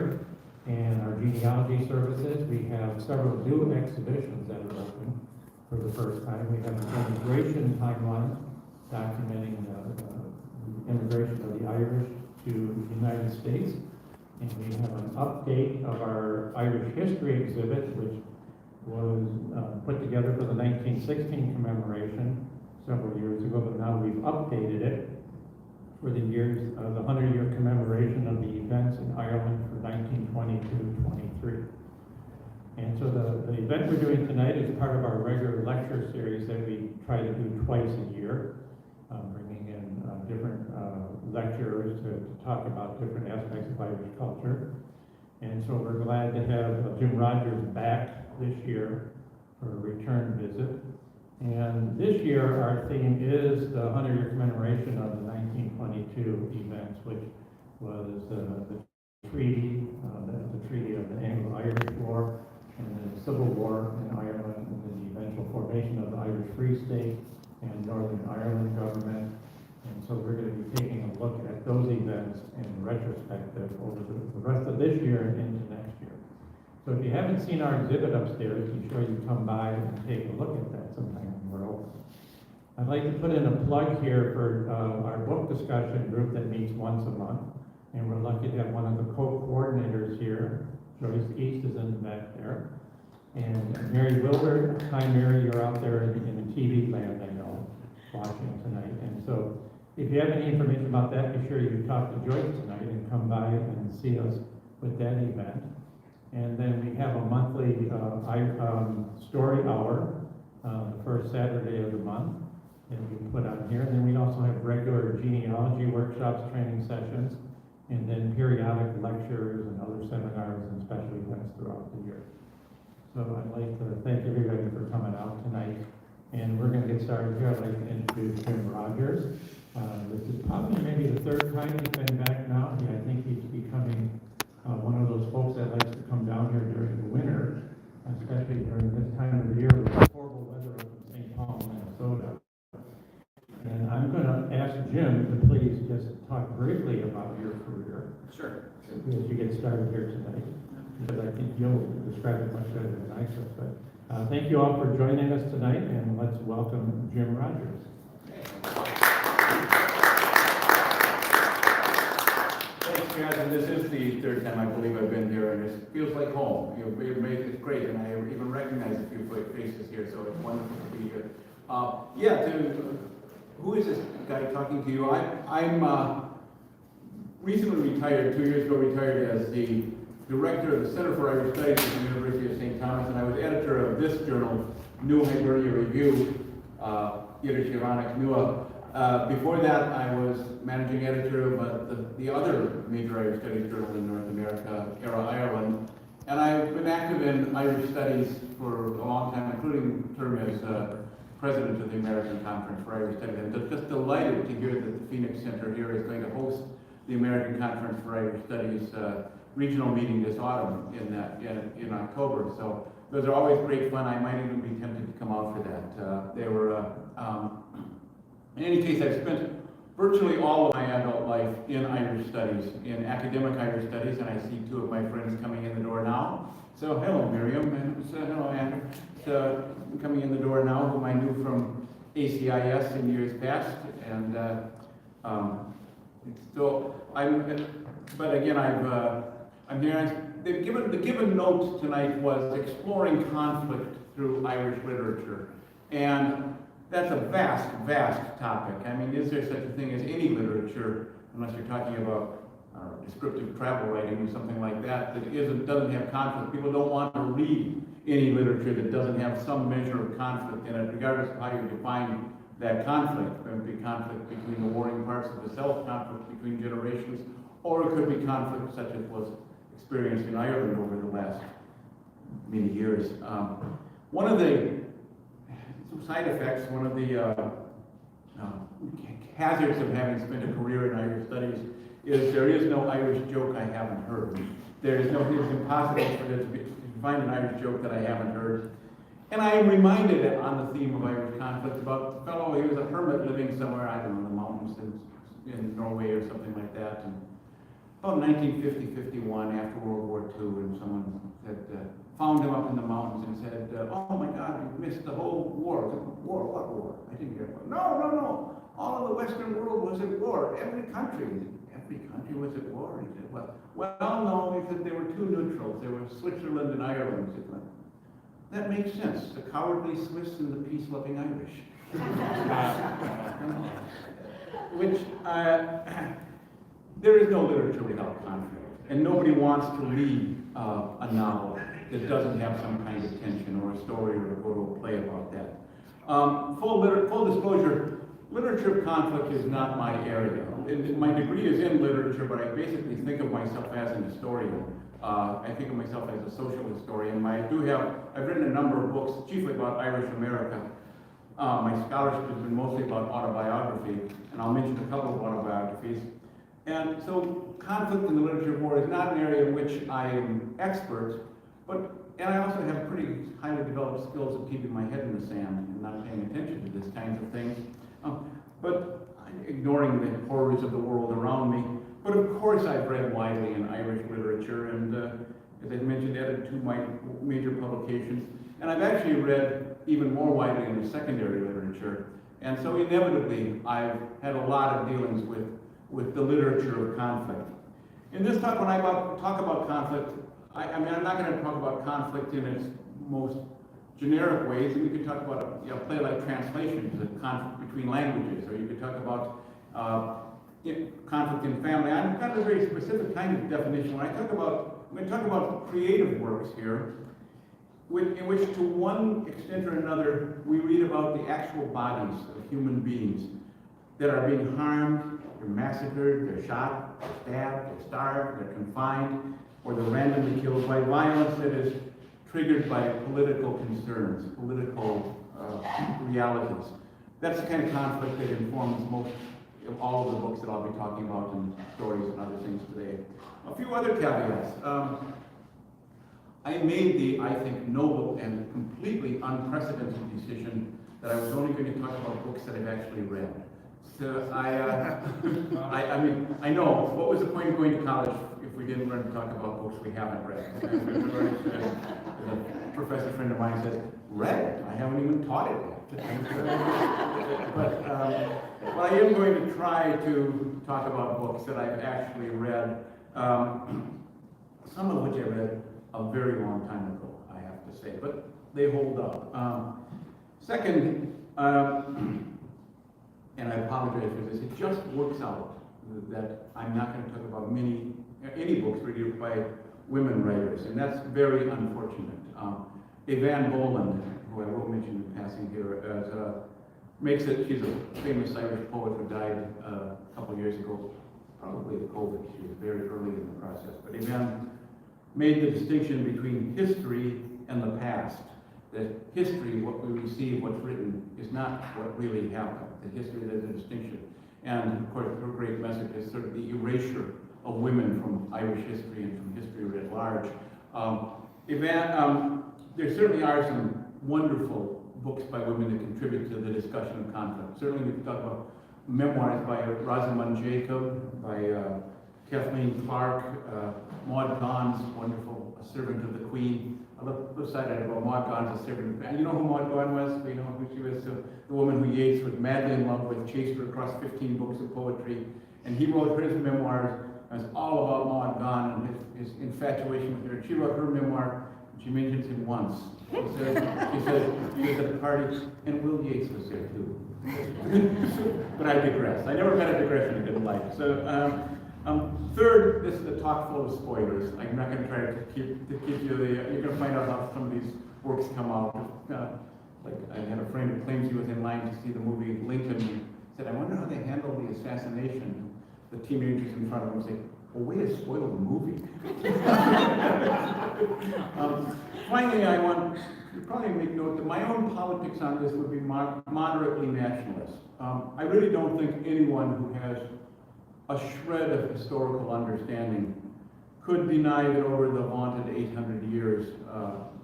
year. And our genealogy services, we have several new exhibitions that are open for the first time. We have an immigration timeline documenting the immigration of the Irish to the United States. And we have an update of our Irish history exhibit, which was put together for the 1916 commemoration several years ago, but now we've updated it for the years of the 100-year commemoration of the events in Ireland for 1922-23. And so the event we're doing tonight is part of our regular lecture series that we try to do twice a year, bringing in different lecturers to talk about different aspects of Irish culture. And so we're glad to have Jim Rogers back this year for a return visit. And this year, our theme is the 100-year commemoration of the 1922 events, which was the treaty, the Treaty of the Anglo-Irish War, and the Civil War in Ireland, and then the eventual formation of the Irish Free State and Northern Ireland government. And so we're going to be taking a look at those events in retrospective over the rest of this year and into next year. So if you haven't seen our exhibit upstairs, be sure you come by and take a look at that sometime when we're open. I'd like to put in a plug here for our book discussion group that meets once a month. And we're lucky to have one of the co-coordinators here. Joyce East is in the back there. And Mary Wilbur. Hi Mary, you're out there in the TV land, I know, watching tonight. And so if you have any information about that, be sure you talk to Joyce tonight and come by and see us with that event. And then we have a monthly story hour, the first Saturday of the month, that we put on here. And then we also have regular genealogy workshops, training sessions, and then periodic lectures and other seminars and special events throughout the year. So I'd like to thank everybody for coming out tonight. And we're going to get started here. I'd like to introduce Jim Rogers. This is probably maybe the third time he's been back now. Yeah, I think he's becoming one of those folks that likes to come down here during the winter, especially during this time of the year with horrible weather up in St. Paul, Minnesota. And I'm going to ask Jim to please just talk briefly about your career. Sure. As you get started here tonight, because I think you'll describe it much better than I could. But thank you all for joining us tonight, and let's welcome Jim Rogers. Thanks, guys. And this is the third time I believe I've been here, and it feels like home. You know, it's great, and I even recognize a few faces here, so it's wonderful to be here. Who is this guy talking to you? I'm recently retired, 2 years ago retired as the director of the Center for Irish Studies at the University of St. Thomas, and I was editor of this journal, New Hibernia Review, Yiddish Ironic Nua. Before that, I was managing editor of the other major Irish Studies journal in North America, Era Ireland. And I've been active in Irish Studies for a long time, including term as president of the American Conference for Irish Studies. I'm just delighted to hear that the Phoenix Center here is going to host the American Conference for Irish Studies regional meeting this autumn in October. So those are always great fun. I might even be tempted to come out for that. In any case, I've spent virtually all of my adult life in Irish Studies, in academic Irish Studies, and I see two of my friends coming in the door now. So hello, Miriam, and hello, Andrew. So coming in the door now, whom I knew from ACIS in years past, and I'm here. The given note tonight was exploring conflict through Irish literature, and that's a vast, vast topic. I mean, is there such a thing as any literature, unless you're talking about descriptive travel writing or something like that, doesn't have conflict? People don't want to read any literature that doesn't have some measure of conflict in it, regardless of how you define that conflict. It could be conflict between the warring parts of the South, conflict between generations, or it could be conflict such as was experienced in Ireland over the last many years. One of the side effects, one of the hazards of having spent a career in Irish Studies is there is no Irish joke I haven't heard. It's impossible for there to find an Irish joke that I haven't heard. And I am reminded on the theme of Irish conflict about a fellow, he was a hermit living somewhere, I don't know, in the mountains in Norway or something like that. And about 1950-51, after World found him up in the mountains and said, oh my God, you missed the whole war. War? What war? I didn't hear it. No. All of the Western world was at war. Every country was at war. He said, well, no, he said they were two neutrals. There were Switzerland and Ireland. He said, well, that makes sense. The cowardly Swiss and the peace-loving Irish. There is no literature without conflict. And nobody wants to read a novel that doesn't have some kind of tension or a story or go to a play about that. Full disclosure, literature of conflict is not my area. My degree is in literature, but I basically think of myself as an historian. I think of myself as a social historian. I've written a number of books, chiefly about Irish America. My scholarship has been mostly about autobiography, and I'll mention a couple of autobiographies. And so conflict in the literature of war is not an area in which I am expert, and I also have pretty highly developed skills of keeping my head in the sand and not paying attention to these kinds of things. But ignoring the horrors of the world around me. But of course I've read widely in Irish literature and, as I mentioned, edited two of my major publications. And I've actually read even more widely in the secondary literature. And so inevitably I've had a lot of dealings with the literature of conflict. In this talk, when I talk about conflict, I'm not going to talk about conflict in its most generic ways, and we could talk about a play like translation, the conflict between languages, or you could talk about conflict in family. I've got a very specific kind of definition. I'm going to talk about creative works here, in which to one extent or another, we read about the actual bodies of human beings that are being harmed, they're massacred, they're shot, they're stabbed, they're starved, they're confined, or they're randomly killed by violence that is triggered by political concerns, political realities. That's the kind of conflict that informs most of all of the books that I'll be talking about and stories and other things today. A few other caveats. I made the, I think, noble and completely unprecedented decision that I was only going to talk about books that I've actually read. So I mean, I know, what was the point of going to college if we didn't learn to talk about books we haven't read? A professor friend of mine said, read? I haven't even taught it yet. But well, I am going to try to talk about books that I've actually read, some of which I read a very long time ago, I have to say, but they hold up. Second, and I apologize for this, it just works out that I'm not going to talk about any books written by women writers, and that's very unfortunate. Evan Boland, who I will mention in passing here, she's a famous Irish poet who died a couple years ago, probably of COVID. She was very early in the process. But Evan made the distinction between history and the past. That history, what we receive, what's written, is not what really happened. The history, there's a distinction. And of course, her great message is sort of the erasure of women from Irish history and from history writ large. There certainly are some wonderful books by women that contribute to the discussion of conflict. Certainly we can talk about memoirs by Rosamund Jacob, by Kathleen Clark, Maud Gonne's wonderful A Servant of the Queen. I love the side about Maud Gonne's A Servant of the Queen. You know who Maud Gonne was? You know who she was? The woman who Yeats was madly in love with, chased her across 15 books of poetry. And he wrote his memoirs. It's all about Maud Gonne and his infatuation with her. She wrote her memoir. She mentions him once. She says he was at the party, and Will Yeats was there too. But I digress. I never met a digression I didn't like. So, third, this is a talk full of spoilers. I'm not going to try to keep you the. You're going to find out how some of these works come out. Like I had a friend who claims he was in line to see the movie Lincoln. He said, "I wonder how they handled the assassination." The teenagers in front of him say, "Well, way to spoil the movie." Finally, I want to probably make note that my own politics on this would be moderately nationalist. I really don't think anyone who has a shred of historical understanding could deny that over the vaunted 800 years,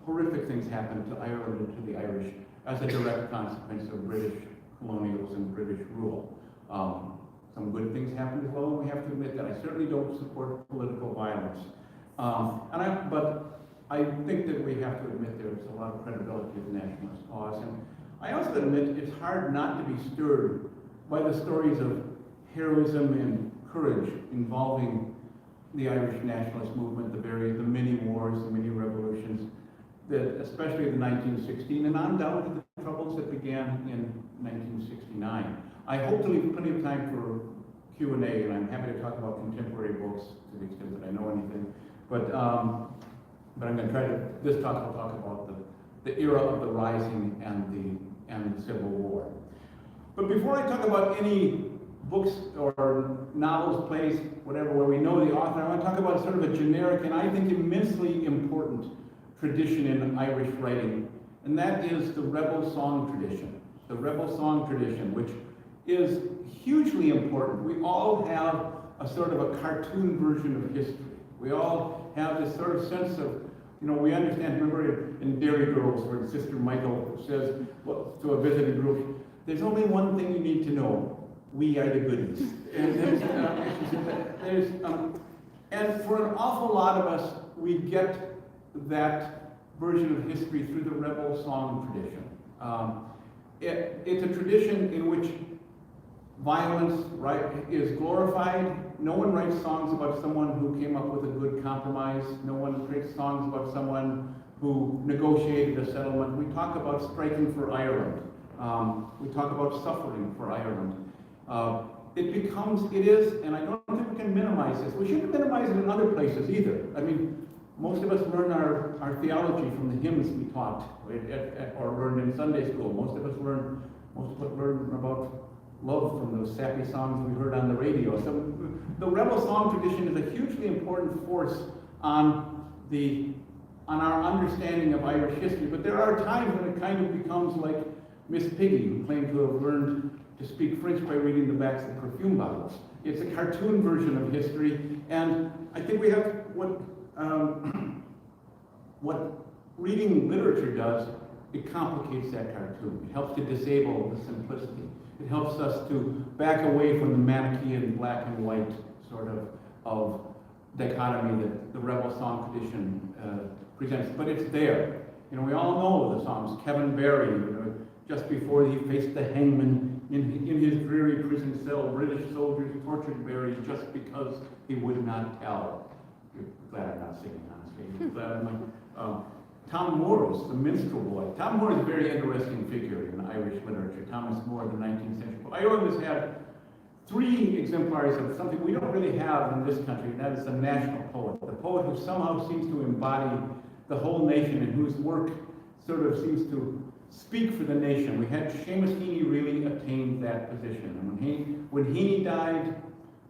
horrific things happened to Ireland and to the Irish as a direct consequence of British colonialism, British rule. Some good things happened as well, and we have to admit that. I certainly don't support political violence. But I think that we have to admit there's a lot of credibility to the nationalist cause. And I also admit it's hard not to be stirred by the stories of heroism and courage involving the Irish nationalist movement, the many wars, the many revolutions, that especially the 1916 and on down to the troubles that began in 1969. I hope to leave plenty of time for Q&A, and I'm happy to talk about contemporary books to the extent that I know anything. But I'm going to try to, this talk will talk about the era of the Rising and the Civil War. But before I talk about any books or novels, plays, whatever, where we know the author, I want to talk about sort of a generic and I think immensely important tradition in Irish writing, and that is the rebel song tradition. The rebel song tradition, which is hugely important. We all have a sort of a cartoon version of history. We all have this sort of sense of, you know, we understand, remember in Dairy Girls where Sister Michael says to a visiting group, there's only one thing you need to know. We are the goodies. And and for an awful lot of us, we get that version of history through the rebel song tradition. It's a tradition in which violence, right, is glorified. No one writes songs about someone who came up with a good compromise. No one writes songs about someone who negotiated a settlement. We talk about striking for Ireland. We talk about suffering for Ireland. It is, and I don't think we can minimize this. We shouldn't minimize it in other places either. I mean, most of us learn our theology from the hymns we taught or learned in Sunday school. Most of us learn about love from those sappy songs we heard on the radio. So the rebel song tradition is a hugely important force on our understanding of Irish history. But there are times when it kind of becomes like Miss Piggy, who claimed to have learned to speak French by reading the backs of perfume bottles. It's a cartoon version of history, and I think we have what reading literature does, it complicates that cartoon. It helps to disable the simplicity. It helps us to back away from the Manichaean black and white sort of dichotomy that the rebel song tradition presents. But it's there. You know, we all know the songs. Kevin Barry, just before he faced the hangman in his dreary prison cell, British soldiers tortured Barry just because he would not tell. You're glad I'm not singing, honestly. You're glad I'm not. Tom Morris, the Minstrel Boy. Tom Moore is a very interesting figure in Irish literature. Thomas More, the 19th century poet. I always had 3 exemplars of something we don't really have in this country, and that is the national poet. The poet who somehow seems to embody the whole nation and whose work sort of seems to speak for the nation. We had Seamus Heaney really attained that position. And when Heaney died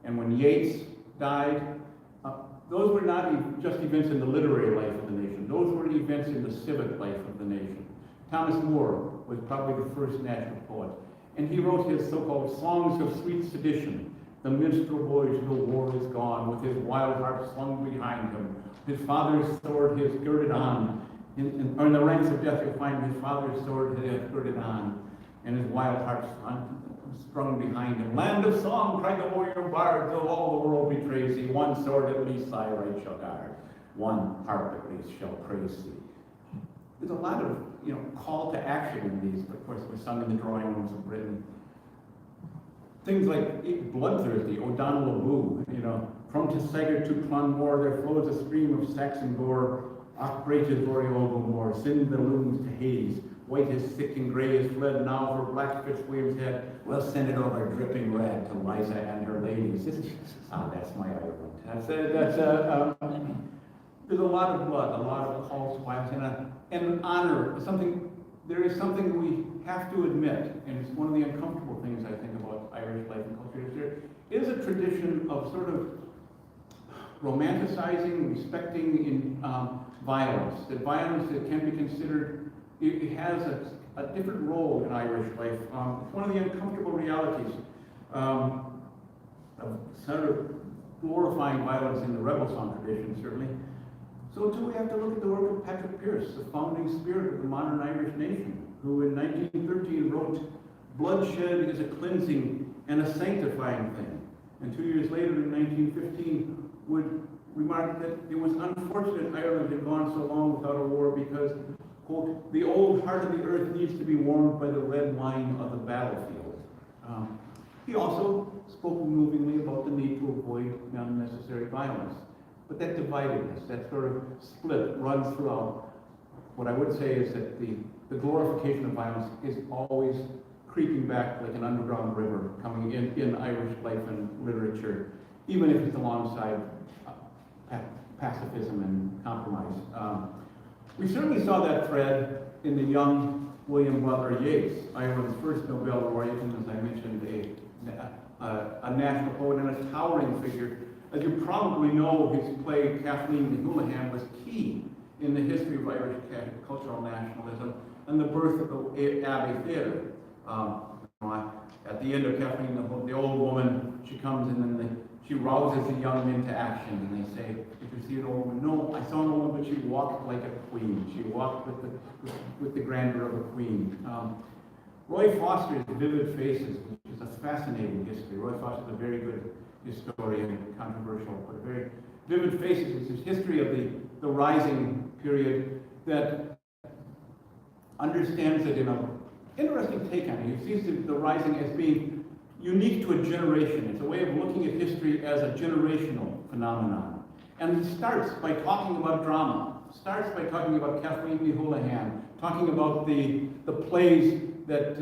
and when Yeats died, those were not just events in the literary life of the nation. Those were events in the civic life of the nation. Thomas More was probably the first national poet. And he wrote his so-called Songs of Sweet Sedition. The minstrel boy to the war is gone, with his wild harp slung behind him. His father's sword he has girded on. In the ranks of death you'll find his father's sword he has girded on, and his wild harp strung behind him. Land of song, cried the warrior bard, though all the world betrays thee, one sword at least thy right shall guard, one harp at least shall praise thee. There's a lot of, call to action in these, but of course, it was sung in the drawing rooms of Britain. Things like Bloodthirsty, O'Donnell O'Boo, from Tissager to Clonmore there flows a stream of Saxon gore, Och breaches Oriolgomore, send the looms to Hades, white is sick and grey is fled now for black Fitzwilliam's head, well send it over dripping red to Liza and her ladies. That's my Ireland. There's a lot of blood, a lot of calls to violence, and honor. There is something we have to admit, and it's one of the uncomfortable things I think about Irish life and culture, there is a tradition of sort of romanticizing, respecting in violence. That violence that can be considered, it has a different role in Irish life. It's one of the uncomfortable realities of sort of glorifying violence in the rebel song tradition, certainly. So too we have to look at the work of Patrick Pearse, the founding spirit of the modern Irish nation, who in 1913 wrote, "Bloodshed is a cleansing and a sanctifying thing." And 2 years later, in 1915, would remarked that it was unfortunate Ireland had gone so long without a war because, quote, the old heart of the earth needs to be warmed by the red wine of the battlefield. He also spoke movingly about the need to avoid unnecessary violence. But that dividedness, that sort of split runs throughout. What I would say is that the glorification of violence is always creeping back like an underground river coming in Irish life and literature, even if it's alongside pacifism and compromise. We certainly saw that thread in the young William Butler Yeats, Ireland's first Nobel laureate, and as I mentioned, a national poet and a towering figure. As you probably know, his play Kathleen the Houlihan was key in the history of Irish cultural nationalism and the birth of the Abbey Theatre. At the end of Kathleen, the old woman, she comes in and she rouses the young men to action, and they say, "Did you see an old woman?" "No, I saw an old woman, but she walked like a queen. She walked with the grandeur of a queen." Roy Foster's Vivid Faces, which is a fascinating history. Roy Foster's a very good historian, controversial, but very Vivid Faces is his history of the rising period that understands it in an interesting take on it. He sees the rising as being unique to a generation. It's a way of looking at history as a generational phenomenon. And he starts by talking about drama, starts by talking about Kathleen the Houlihan, talking about the plays that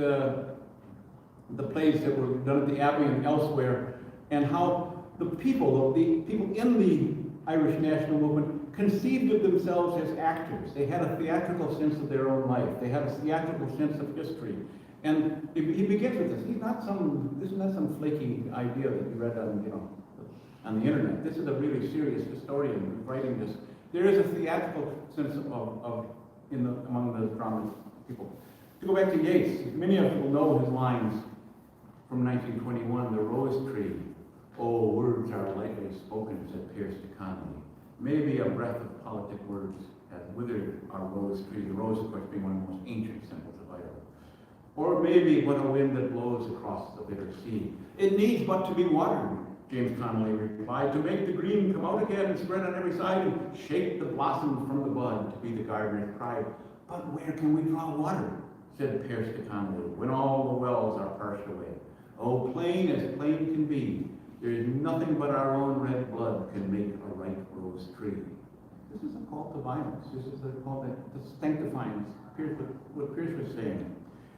were done at the Abbey and elsewhere, and how the people in the Irish national movement conceived of themselves as actors. They had a theatrical sense of their own life. They had a theatrical sense of history. And he begins with this. This is not some flaky idea that you read on the internet. This is a really serious historian writing this. There is a theatrical sense among the drama people. To go back to Yeats, many of you will know his lines from 1921, "The Rose Tree." "Oh, words are lightly spoken," said Pierce to Connolly. "Maybe a breath of politic words has withered our rose tree." The rose, of course, being one of the most ancient symbols of Ireland. "Or maybe what a wind that blows across the bitter sea. It needs but to be watered," James Connolly replied, "to make the green come out again and spread on every side and shake the blossoms from the bud," to be the gardener's pride. "But where can we draw water?" said Pierce to Connolly, "when all the wells are parched away. Oh, plain as plain can be, there is nothing but our own red blood can make a right rose tree." This is a call to violence. This is a call to sanctifying what Pierce was saying.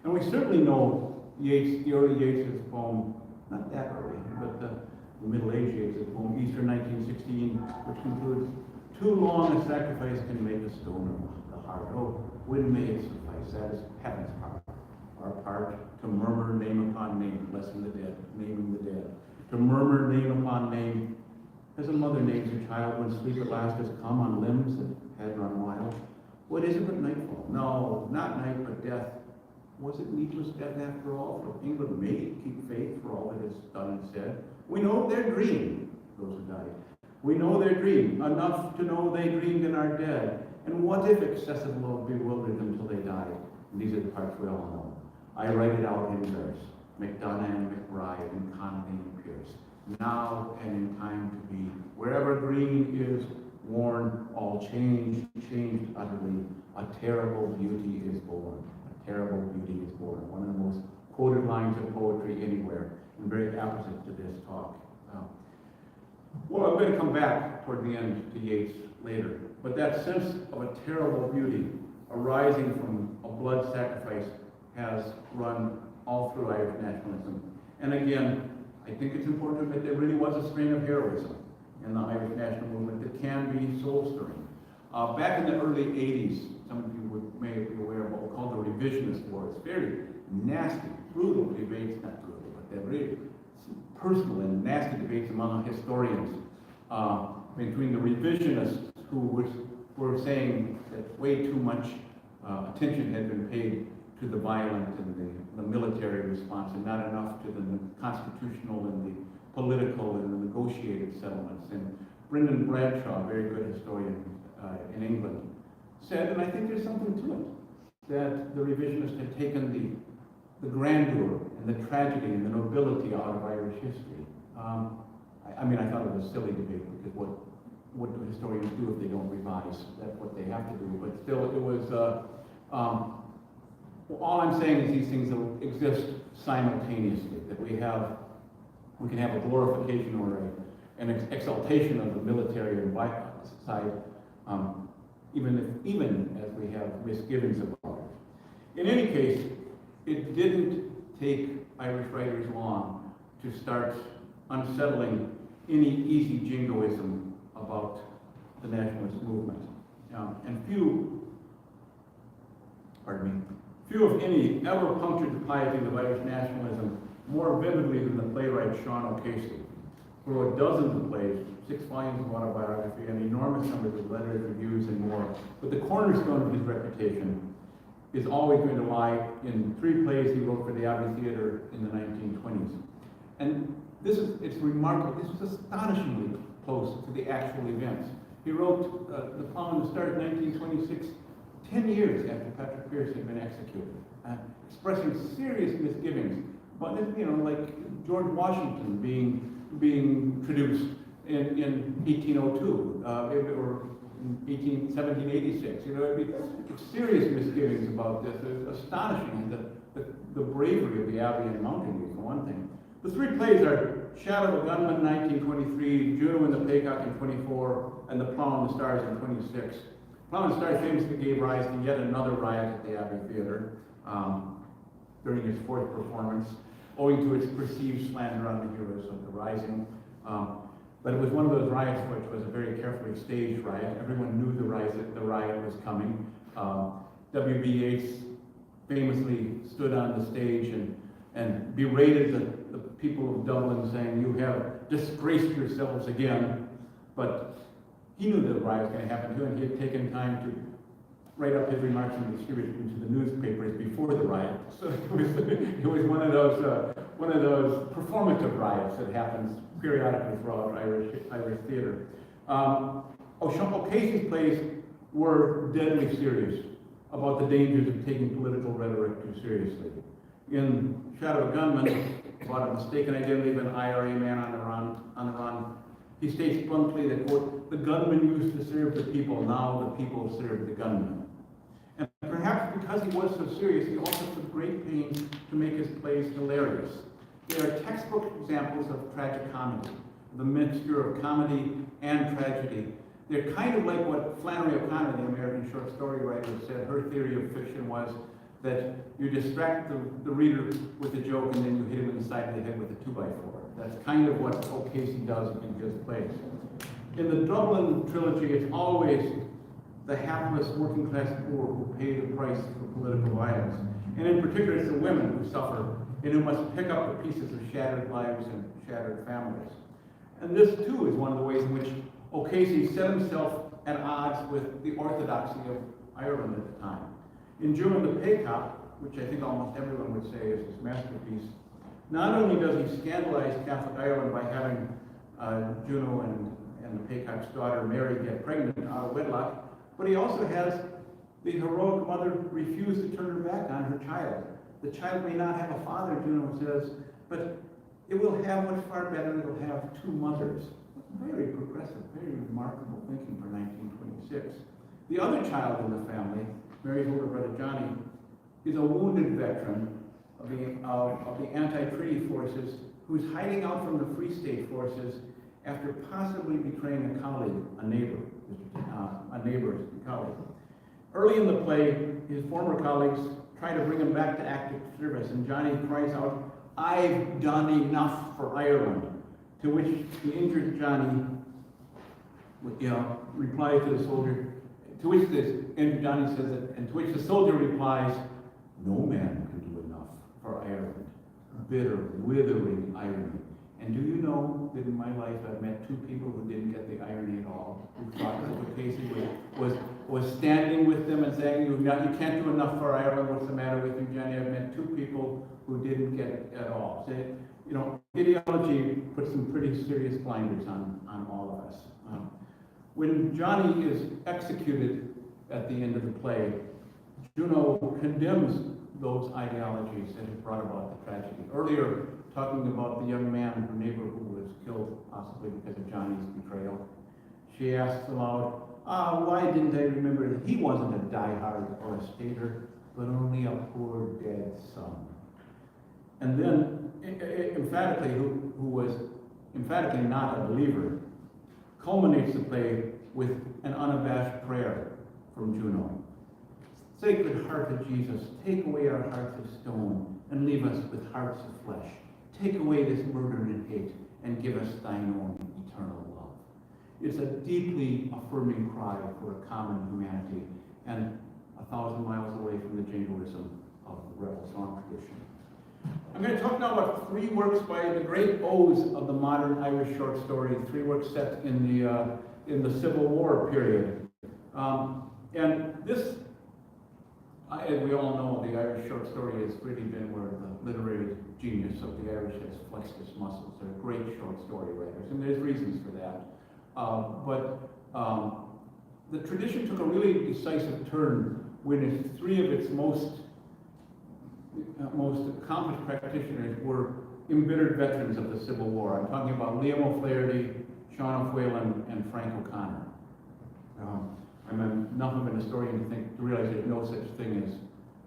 And we certainly know the early Yeats' poem, not that early, but the Middle Age Yeats' poem, Easter 1916, which concludes, "Too long a sacrifice can make a stone of the heart. Oh, when may it suffice?" That is heaven's part. Our part, to murmur name upon name, blessing the dead, naming the dead. To murmur name upon name, as a mother names her child when sleep at last has come on limbs that had run wild. What is it but nightfall? No, not night, but death. Was it needless death after all? For England may keep faith for all that is done and said. We know their dream, those who died. We know their dream, enough to know they dreamed and are dead. And what if excessive love bewildered them till they died? And these are the parts we all know. I write it out in verse. MacDonagh and McBride and Connolly and Pierce. Now and in time to be. Wherever green is worn, all changed utterly. A terrible beauty is born. A terrible beauty is born. One of the most quoted lines of poetry anywhere, and very opposite to this talk. Well, I'm going to come back toward the end to Yeats later, but that sense of a terrible beauty arising from a blood sacrifice has run all through Irish nationalism. And again, I think it's important to admit there really was a strain of heroism in the Irish national movement that can be soul-stirring. Back in the early 80s, some of you may be aware of what we call the Revisionist Wars. Very nasty, brutal debates, not brutal, but they're really personal and nasty debates among historians between the revisionists who were saying that way too much attention had been paid to the violent and the military response and not enough to the constitutional and the political and the negotiated settlements. And Brendan Bradshaw, a very good historian in England, said, and I think there's something to it, that the revisionists had taken the grandeur and the tragedy and the nobility out of Irish history. I thought it was a silly debate because what do historians do if they don't revise? That's what they have to do. But still, it was, all I'm saying is these things exist simultaneously, that we can have a glorification or an exaltation of the military and white side, even as we have misgivings about it. In any case, it didn't take Irish writers long to start unsettling any easy jingoism about the nationalist movement. And few, if any, ever punctured the piety of Irish nationalism more vividly than the playwright Sean O'Casey, who wrote dozens of plays, 6 volumes of autobiography, and enormous numbers of letters, reviews, and more. But the cornerstone of his reputation is always going to lie in 3 plays he wrote for the Abbey Theatre in the 1920s. And it's remarkable. This was astonishingly close to the actual events. He wrote The Plough and the Stars in 1926, 10 years after Patrick Pearse had been executed, expressing serious misgivings. But like George Washington being traduced in 1802 or in 1786. Serious misgivings about this. It's astonishing the bravery of the Abbey and Mountain View, for one thing. The 3 plays are Shadow of a Gunman in 1923, Juno and the Paycock in 24, and The Plough and the Stars in 26. Plough and the Stars famously gave rise to yet another riot at the Abbey Theatre during its 4th performance, owing to its perceived slander on the heroes of the Rising. But it was one of those riots which was a very carefully staged riot. Everyone knew the riot was coming. W.B. Yeats famously stood on the stage and berated the people of Dublin, saying, "You have disgraced yourselves again." But he knew that the riot was going to happen too, and he had taken time to write up his remarks and distribute them to the newspapers before the riot. So it was one of those performative riots that happens periodically throughout Irish theatre. O'Casey's plays were deadly serious about the dangers of taking political rhetoric too seriously. In Shadow of a Gunman, about a mistaken identity of an IRA man on the run, he states bluntly that, quote, "The gunman used to serve the people, now the people serve the gunman." And perhaps because he was so serious, he also took great pains to make his plays hilarious. They are textbook examples of tragic comedy, the mixture of comedy and tragedy. They're kind of like what Flannery O'Connor, the American short story writer, said her theory of fiction was, that you distract the reader with a joke and then you hit him in the side of the head with a 2x4. That's kind of what O'Casey does in his plays. In the Dublin trilogy, it's always the hapless working class poor who pay the price for political violence. And in particular, it's the women who suffer and who must pick up the pieces of shattered lives and shattered families. And this, too, is one of the ways in which O'Casey set himself at odds with the orthodoxy of Ireland at the time. In Juno the Paycock, which I think almost everyone would say is his masterpiece, not only does he scandalize Catholic Ireland by having Juno and the Paycock's daughter Mary get pregnant out of wedlock, but he also has the heroic mother refuse to turn her back on her child. The child may not have a father, Juno says, but it will have what's far better, it will have 2 mothers. Very progressive, very remarkable thinking for 1926. The other child in the family, Mary's older brother Johnny, is a wounded veteran of the anti-treaty forces who's hiding out from the Free State forces after possibly betraying a colleague, a neighbor colleague. Early in the play, his former colleagues try to bring him back to active service, and Johnny cries out, "I've done enough for Ireland," to which the injured Johnny replies to the soldier, to which Johnny says it, and to which the soldier replies, "No man can do enough for Ireland." Bitter, withering irony. And do you know that in my life I've met 2 people who didn't get the irony at all, who thought that O'Casey was standing with them and saying, you can't do enough for Ireland, what's the matter with you, Johnny? I've met 2 people who didn't get it at all. So, ideology puts some pretty serious blinders on all of us. When Johnny is executed at the end of the play, Juno condemns those ideologies that have brought about the tragedy. Earlier, talking about the young man, her neighbor, who was killed possibly because of Johnny's betrayal, She asks aloud, why didn't I remember that he wasn't a diehard or a stater, but only a poor dead son? And then, emphatically, who was emphatically not a believer, culminates the play with an unabashed prayer from Juno. Sacred Heart of Jesus, take away our hearts of stone and leave us with hearts of flesh. Take away this murder and hate and give us thine own eternal love. It's a deeply affirming cry for a common humanity and 1,000 miles away from the jingoism of the rebel song tradition. I'm going to talk now about 3 works by the great O's of the modern Irish short story, 3 works set in the Civil War period. And this, as we all know, the Irish short story has really been where the literary genius of the Irish has flexed its muscles. They're great short story writers, and there's reasons for that. But the tradition took a really decisive turn when 3 of its most accomplished practitioners were embittered veterans of the Civil War. I'm talking about Liam O'Flaherty, Sean O'Whalan, and Frank O'Connor. I'm enough of an historian to realize there's no such thing as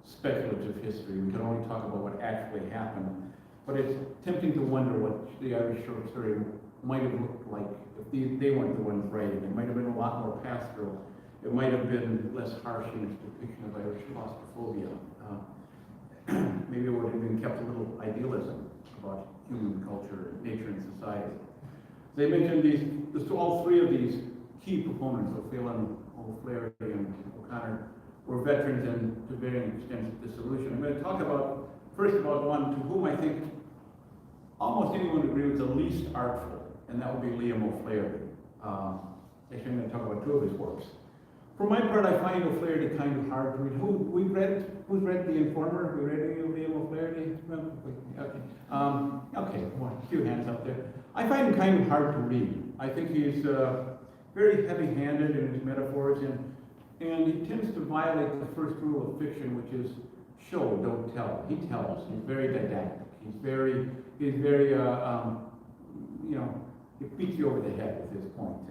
speculative history. We can only talk about what actually happened. But it's tempting to wonder what the Irish short story might have looked like if they weren't the ones writing. It might have been a lot more pastoral. It might have been less harsh in its depiction of Irish claustrophobia. Maybe it would have been kept a little idealism about human culture, nature, and society. They mentioned all 3 of these key proponents, O'Phelan, O'Flaherty, and O'Connor, were veterans and to varying extents of dissolution. I'm going to talk first about one to whom I think almost anyone would agree was the least artful, and that would be Liam O'Flaherty. Actually, I'm going to talk about 2 of his works. For my part, I find O'Flaherty kind of hard to read. Who's read The Informer? Have we read any of Liam O'Flaherty? Okay. Okay, well, a few hands up there. I find him kind of hard to read. I think he's very heavy-handed in his metaphors, and he tends to violate the first rule of fiction, which is show, don't tell. He tells. He's very didactic. He's very, he beats you over the head with his point.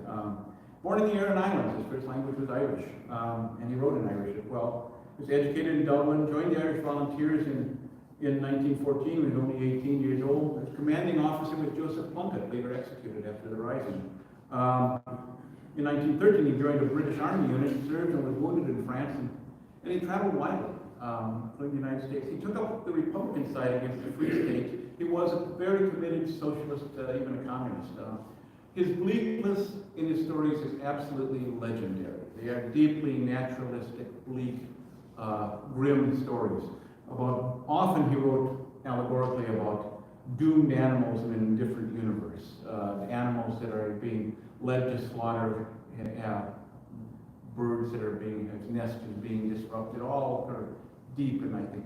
Born in the Aran Islands, his first language was Irish, and he wrote in Irish as well. He was educated in Dublin, joined the Irish Volunteers in 1914 when he was only 18 years old. His commanding officer was Joseph Plunkett, later executed after the Rising. In 1913, he joined a British Army unit, served and was wounded in France, and he traveled widely, including the United States. He took up the Republican side against the Free State. He was a very committed socialist, even a communist. His bleakness in his stories is absolutely legendary. They are deeply naturalistic, bleak, grim stories. Often he wrote allegorically about doomed animals in an indifferent universe, animals that are being led to slaughter, birds that are nests being disrupted, all kind of deep and I think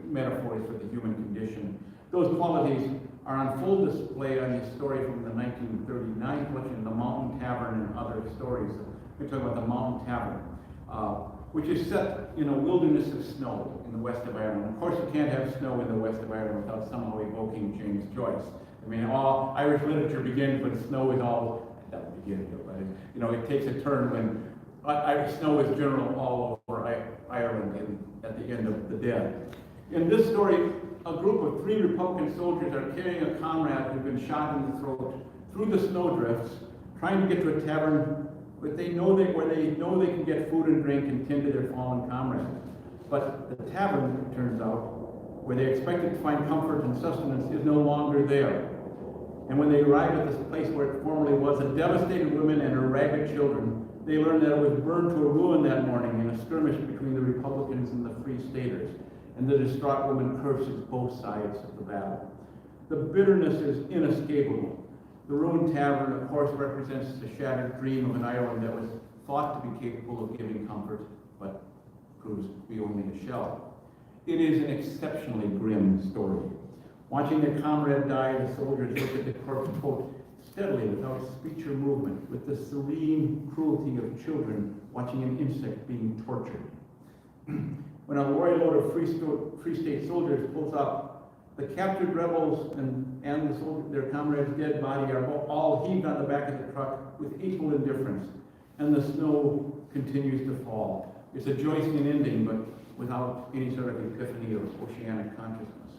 metaphors for the human condition. Those qualities are on full display on his story from the 1939 collection, The Mountain Tavern and Other Stories. We're talking about the Mountain Tavern, which is set in a wilderness of snow in the west of Ireland. Of course, you can't have snow in the west of Ireland without somehow evoking James Joyce. I mean, all Irish literature begins when snow is all, it doesn't begin here, but it takes a turn when snow is general all over Ireland at the end of the dead. In this story, a group of 3 Republican soldiers are carrying a comrade who'd been shot in the throat through the snowdrifts, trying to get to a tavern where they know they can get food and drink and tend to their fallen comrade. But the tavern, it turns out, where they expected to find comfort and sustenance, is no longer there. And when they arrive at this place where it formerly was, a devastated woman and her ragged children, they learn that it was burned to a ruin that morning in a skirmish between the Republicans and the Free Staters. And the distraught woman curses both sides of the battle. The bitterness is inescapable. The ruined tavern, of course, represents the shattered dream of an Ireland that was thought to be capable of giving comfort, but proves to be only a shell. It is an exceptionally grim story. Watching their comrade die, the soldiers look at the corpse, quote, steadily, without speech or movement, with the serene cruelty of children watching an insect being tortured. When a lorry load of Free State soldiers pulls up, the captured rebels and their comrades' dead body are all heaved on the back of the truck, with equal indifference, and the snow continues to fall. It's a Joycean ending, but without any sort of epiphany or oceanic consciousness.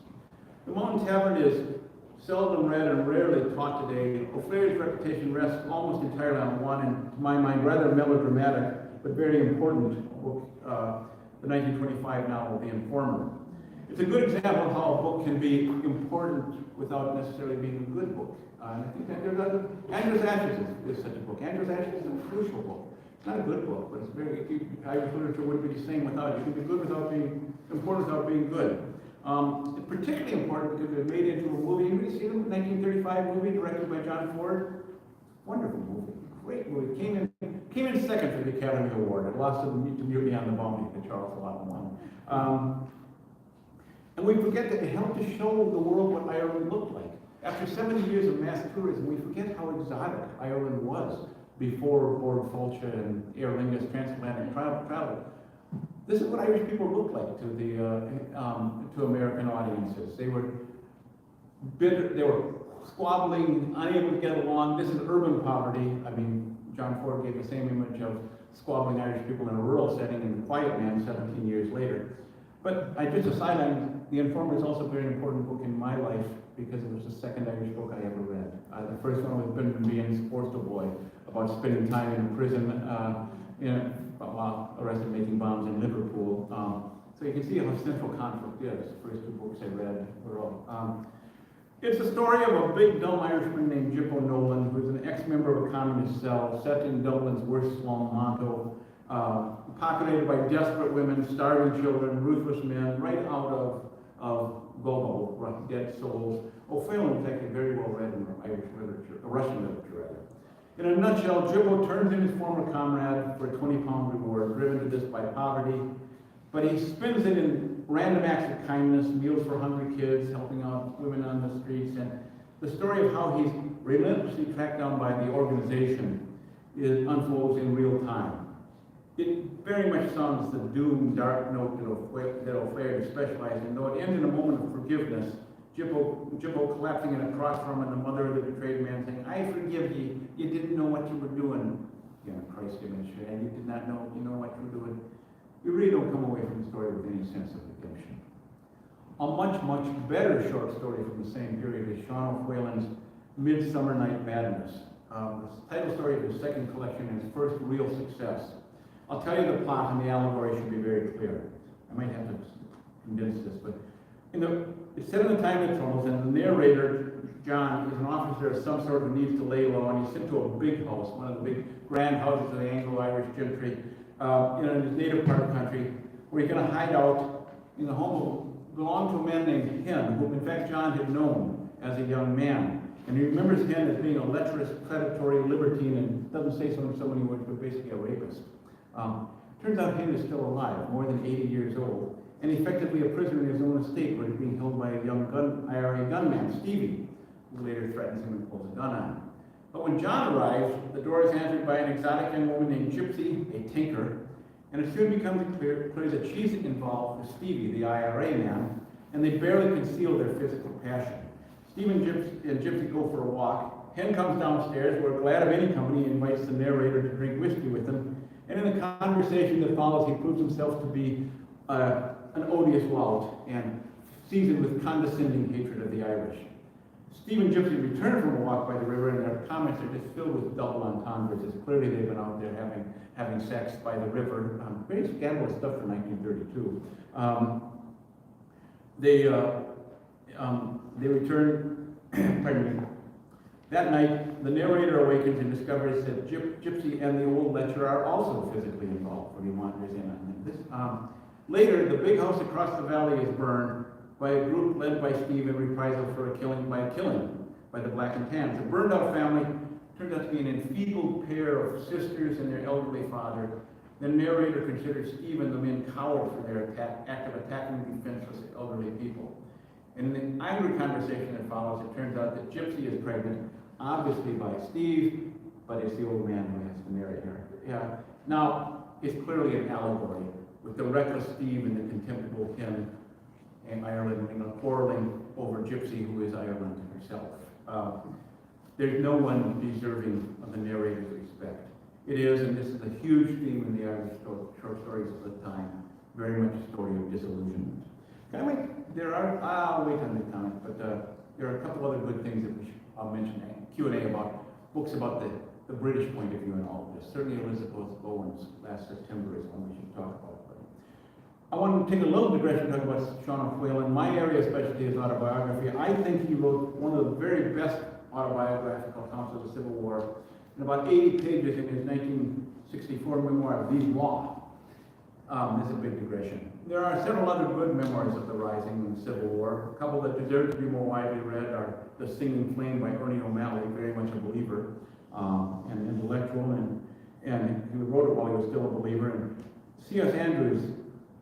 The Mountain Tavern is seldom read and rarely taught today. O'Flaherty's reputation rests almost entirely on one, and to my mind, rather melodramatic, but very important book, the 1925 novel, The Informer. It's a good example of how a book can be important without necessarily being a good book. And I think that there's Andrew's Ashes is such a book. Andrew's Ashes is a crucial book. It's not a good book, but it's very, Irish literature wouldn't be the same without it. You can be good without being important without being good. It's particularly important because it was made into a movie. Anybody see the 1935 movie directed by John Ford? Wonderful movie, great movie. Came in second for the Academy Award. It lost to Mutiny on the Bounty that Charles Lawton won. And we forget that it helped to show the world what Ireland looked like. After 70 years of mass tourism, we forget how exotic Ireland was before Bord Folcha and Aer Lingus transatlantic travel. This is what Irish people looked like to American audiences. They were bitter, they were squabbling, unable to get along. This is urban poverty. I mean, John Ford gave the same image of squabbling Irish people in a rural setting in The Quiet Man 17 years later. But I just a sideline, The Informer is also a very important book in my life because it was the second Irish book I ever read. The first one was Benjamin Behan's Forster Boy, about spending time in a prison while arrested making bombs in Liverpool. So you can see how central conflict is. The first two books I read were all. It's the story of a big dumb Irishman named Jippo Nolan, who's an ex-member of a communist cell set in Dublin's worst slum, Monto, populated by desperate women, starving children, ruthless men, right out of Gogol, Dead Souls. O'Phelan is actually very well read in Irish literature, Russian literature rather. In a nutshell, Jippo turns in his former comrade for a 20-pound reward, driven to this by poverty, but he spends it in random acts of kindness, meals for hungry kids, helping out women on the streets, and the story of how he's relentlessly tracked down by the organization unfolds in real time. It very much sounds the doomed, dark note that O'Flaherty specialized in, though it ends in a moment of forgiveness. Jippo collapsing in a cross from and the mother of the betrayed man saying, "I forgive you. You didn't know what you were doing." Again, a Christ image, and you did not know what you were doing. We really don't come away from the story with any sense of redemption. A much, much better short story from the same period is Sean O'Phelan's Midsummer Night Madness. The title story of his second collection and his first real success. I'll tell you the plot and the allegory should be very clear. I might have to condense this, but it's set in the time of troubles, and the narrator, John, is an officer of some sort who needs to lay low, and he's sent to a big house, one of the big grand houses of the Anglo-Irish gentry, in his native part of the country, where he's going to hide out in the home of belonged to a man named Hen, whom in fact John had known as a young man. And he remembers Hen as being a lecherous, predatory libertine, and doesn't say so in so many words, but basically a rapist. Turns out Hen is still alive, more than 80 years old, and effectively a prisoner in his own estate, where he's being held by a young IRA gunman, Stevie, who later threatens him and pulls a gun on him. But when John arrives, the door is answered by an exotic young woman named Gypsy, a tinker, and it soon becomes clear that she's involved with Stevie, the IRA man, and they barely conceal their physical passion. Steve and Gypsy go for a walk. Hen comes downstairs, where glad of any company, invites the narrator to drink whiskey with them, and in the conversation that follows, he proves himself to be an odious lout and seasoned with condescending hatred of the Irish. Steve and Gypsy return from a walk by the river, and their comments are just filled with double entendres. It's clearly they've been out there having sex by the river. Very scandalous stuff for 1932. They return, pardon me. That night, the narrator awakens and discovers that Gypsy and the old lecturer are also physically involved when he wanders in on this. Later, the big house across the valley is burned by a group led by Steve in reprisal for a killing by the Black and Tans. The burned out family turns out to be an enfeebled pair of sisters and their elderly father. The narrator considers Steve and the men cowards for their act of attacking defenseless elderly people. And in the angry conversation that follows, it turns out that Gypsy is pregnant, obviously by Steve, but it's the old man who has to marry her. Yeah. Now, it's clearly an allegory, with the reckless Steve and the contemptible Hen and Ireland quarreling over Gypsy, who is Ireland herself. there's no one deserving of the narrator's respect. It is, and this is a huge theme in the Irish short stories of the time, very much a story of disillusionment. I'll wait on the comment, but there are a couple other good things that I'll mention. Q&A about books about the British point of view in all of this. Certainly Elizabeth Bowen's last September is one we should talk about. But I want to take a little digression to talk about Sean Whalen. My area of specialty is autobiography. I think he wrote one of the very best autobiographical accounts of the Civil War in about 80 pages in his 1964 memoir, Vive Law. This is a big digression. There are several other good memoirs of the Rising and the Civil War. A couple that deserve to be more widely read are The Singing Flame by Ernie O'Malley, very much a believer and intellectual, and he wrote it while he was still a believer. And C.S. Andrews,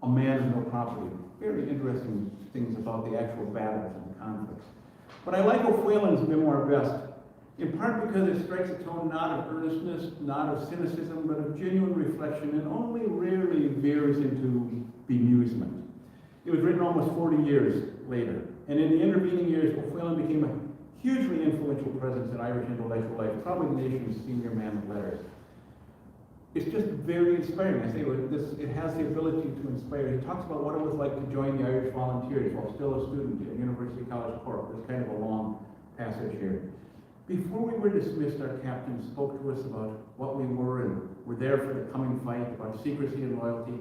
A Man of No Property, very interesting things about the actual battles and conflicts. But I like O'Whalen's memoir best, in part because it strikes a tone not of earnestness, not of cynicism, but of genuine reflection, and only rarely veers into bemusement. It was written almost 40 years later, and in the intervening years, O'Whalen became a hugely influential presence in Irish intellectual life, probably the nation's senior man of letters. It's just very inspiring. I say it has the ability to inspire. He talks about what it was like to join the Irish Volunteers while still a student at University College Cork. There's kind of a long passage here. Before we were dismissed, our captain spoke to us about what we were and were there for the coming fight, about secrecy and loyalty.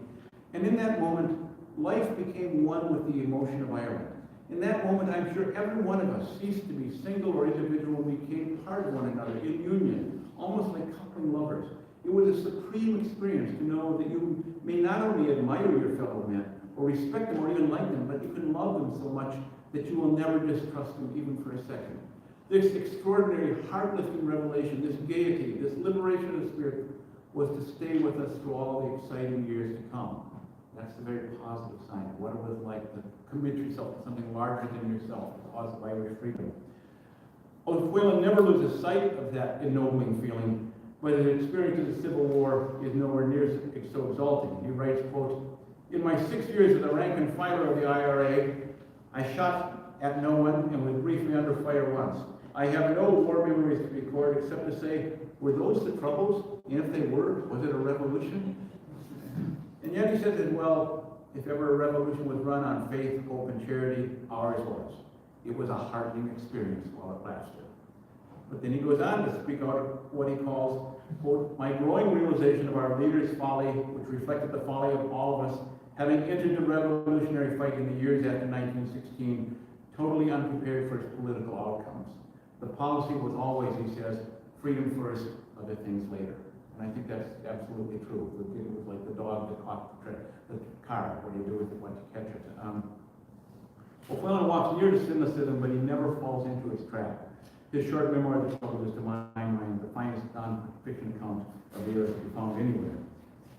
And in that moment, life became one with the emotion of Ireland. In that moment, I'm sure every one of us ceased to be single or individual, became part of one another in union, almost like coupling lovers. It was a supreme experience to know that you may not only admire your fellow men, or respect them, or even like them, but you can love them so much that you will never distrust them even for a second. This extraordinary, heart-lifting revelation, this gaiety, this liberation of spirit, was to stay with us through all the exciting years to come. That's a very positive sign of what it was like to commit yourself to something larger than yourself, the cause of Irish freedom. O'Whalen never loses sight of that ennobling feeling, but his experience of the Civil War is nowhere near so exalting. He writes, quote, "In my 6 years as the rank and file of the IRA, I shot at no one and was briefly under fire once. I have no war memories to record except to say, were those the troubles? And if they were, was it a revolution?" And yet he says that, well, if ever a revolution was run on faith, hope, and charity, ours was. It was a heartening experience while it lasted. But then he goes on to speak out what he calls, quote, "My growing realization of our leaders' folly, which reflected the folly of all of us, having entered the revolutionary fight in the years after 1916, totally unprepared for its political outcomes. The policy was always," he says, "freedom first, other things later." And I think that's absolutely true. It was like the dog that caught the car. What do you do with it once you catch it? O'Whalen walks near to cynicism, but he never falls into its trap. His short memoir, The Struggle, is to my mind the finest non-fiction account of the era to be found anywhere.